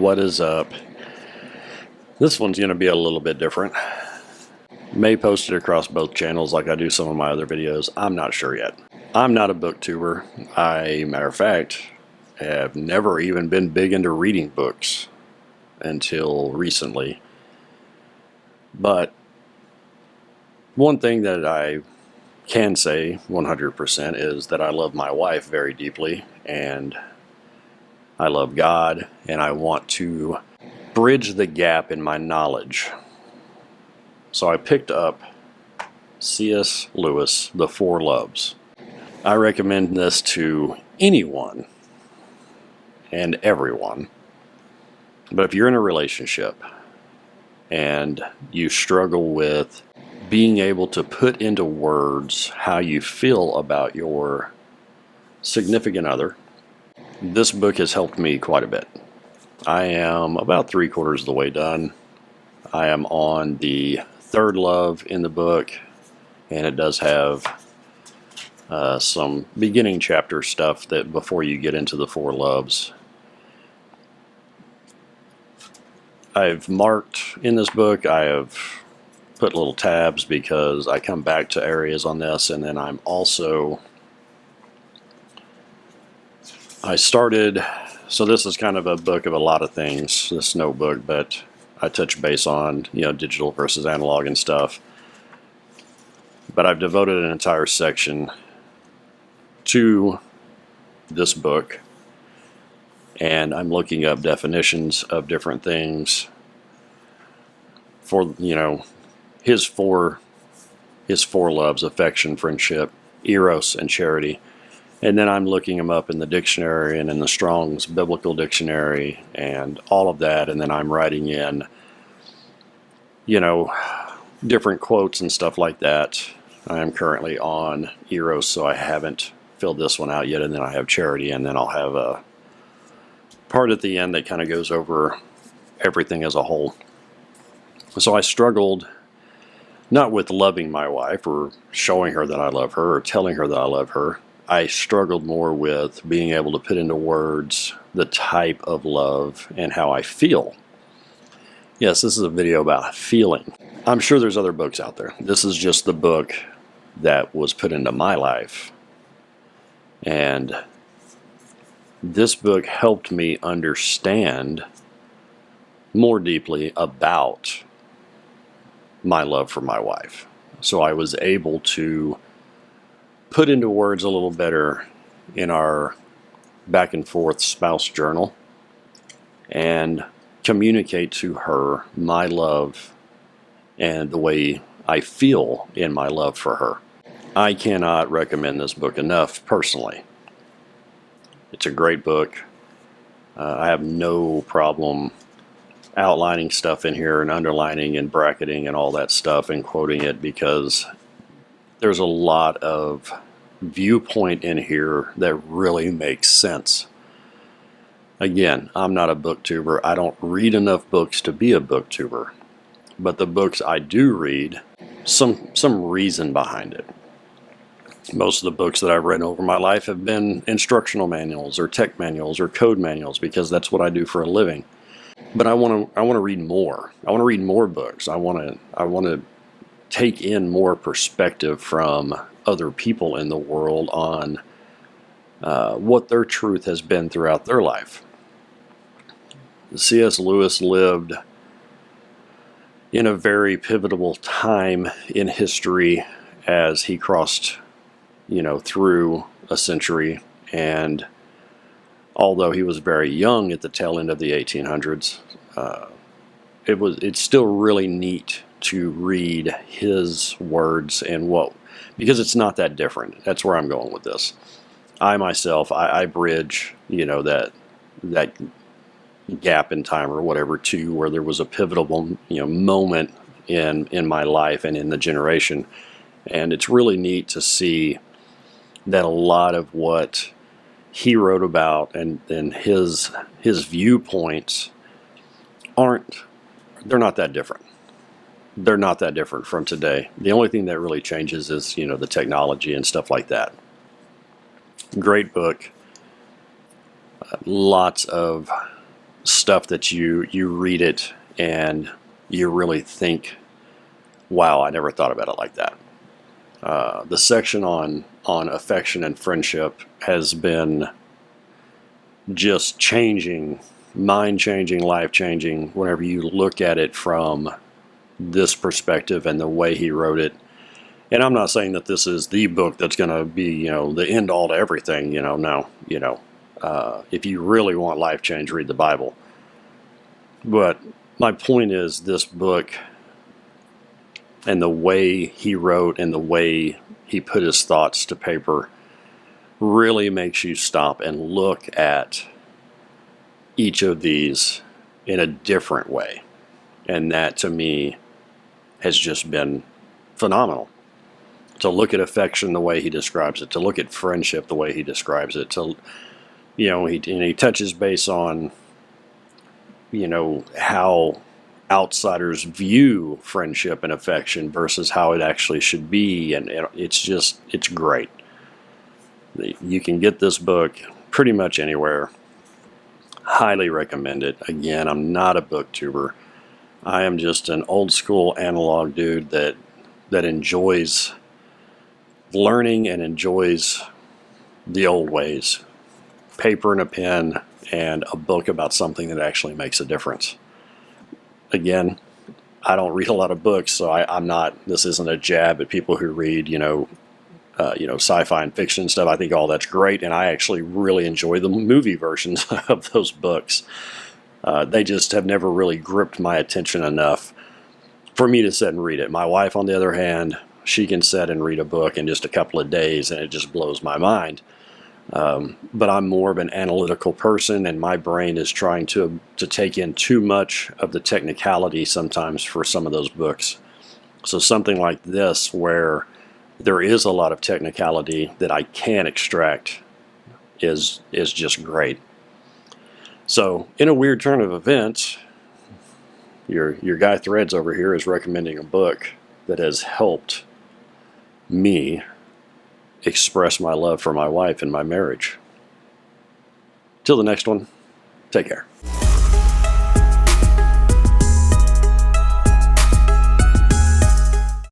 What is up? This one's going to be a little bit different. May post it across both channels like I do some of my other videos. I'm not sure yet. I'm not a booktuber. Matter of fact, have never even been big into reading books until recently. But one thing that I can say 100% is that I love my wife very deeply, and I love God, and I want to bridge the gap in my knowledge. So I picked up C.S. Lewis, The Four Loves. I recommend this to anyone and everyone. But if you're in a relationship and you struggle with being able to put into words how you feel about your significant other, this book has helped me quite a bit. I am about 3/4 of the way done. I am on the third love in the book, and it does have some beginning chapter stuff that before you get into the four loves. I've marked in this book, I have put little tabs because I come back to areas on this, and then I started, so this is kind of a book of a lot of things, this notebook, but I touch base on, digital versus analog and stuff. But I've devoted an entire section to this book, and I'm looking up definitions of different things for, his four loves: affection, friendship, eros, and charity. And then I'm looking them up in the dictionary and in the Strong's Biblical Dictionary and all of that. And then I'm writing in, different quotes and stuff like that. I am currently on eros, so I haven't filled this one out yet. And then I have charity, and then I'll have a part at the end that kind of goes over everything as a whole. So I struggled not with loving my wife or showing her that I love her or telling her that I love her. I struggled more with being able to put into words the type of love and how I feel. Yes, this is a video about feeling. I'm sure there's other books out there. This is just the book that was put into my life. And this book helped me understand more deeply about my love for my wife. So I was able to put into words a little better in our back and forth spouse journal and communicate to her my love and the way I feel in my love for her. I cannot recommend this book enough personally. It's a great book. I have no problem outlining stuff in here and underlining and bracketing and all that stuff and quoting it, because there's a lot of viewpoint in here that really makes sense. Again, I'm not a booktuber. I don't read enough books to be a booktuber. But the books I do read, some reason behind it. Most of the books that I've read over my life have been instructional manuals or tech manuals or code manuals, because that's what I do for a living. But I want to read more. I want to read more books. I want to take in more perspective from other people in the world on what their truth has been throughout their life. C.S. Lewis lived in a very pivotal time in history as he crossed, through a century. And although he was very young at the tail end of the 1800s, it's still really neat to read his words and because it's not that different. That's where I'm going with this. I myself, I bridge, that gap in time or whatever to where there was a pivotal, moment in my life and in the generation. And it's really neat to see that a lot of what he wrote about and his viewpoints they're not that different. They're not that different from today. The only thing that really changes is, the technology and stuff like that. Great book. Lots of stuff that you read it and you really think, wow, I never thought about it like that. The section on affection and friendship has been just changing, mind-changing, life-changing whenever you look at it from this perspective and the way he wrote it. And I'm not saying that this is the book that's going to be, the end all to everything, no, if you really want life change, read the Bible. But my point is, this book and the way he wrote and the way he put his thoughts to paper really makes you stop and look at each of these in a different way. And that, to me, has just been phenomenal. To look at affection the way he describes it, to look at friendship the way he describes it, to, he touches base on, how outsiders view friendship and affection versus how it actually should be. And it's great. You can get this book pretty much anywhere. Highly recommend it. Again, I'm not a booktuber. I am just an old school analog dude that enjoys learning and enjoys the old ways. Paper and a pen and a book about something that actually makes a difference. Again, I don't read a lot of books, so I'm not, this isn't a jab at people who read, sci-fi and fiction stuff. I think all that's great, and I actually really enjoy the movie versions of those books. They just have never really gripped my attention enough for me to sit and read it. My wife, on the other hand, she can sit and read a book in just a couple of days, and it just blows my mind. But I'm more of an analytical person, and my brain is trying to take in too much of the technicality sometimes for some of those books. So something like this, where there is a lot of technicality that I can extract, is just great. So, in a weird turn of events, your guy Threads over here is recommending a book that has helped me express my love for my wife and my marriage. Till the next one, take care.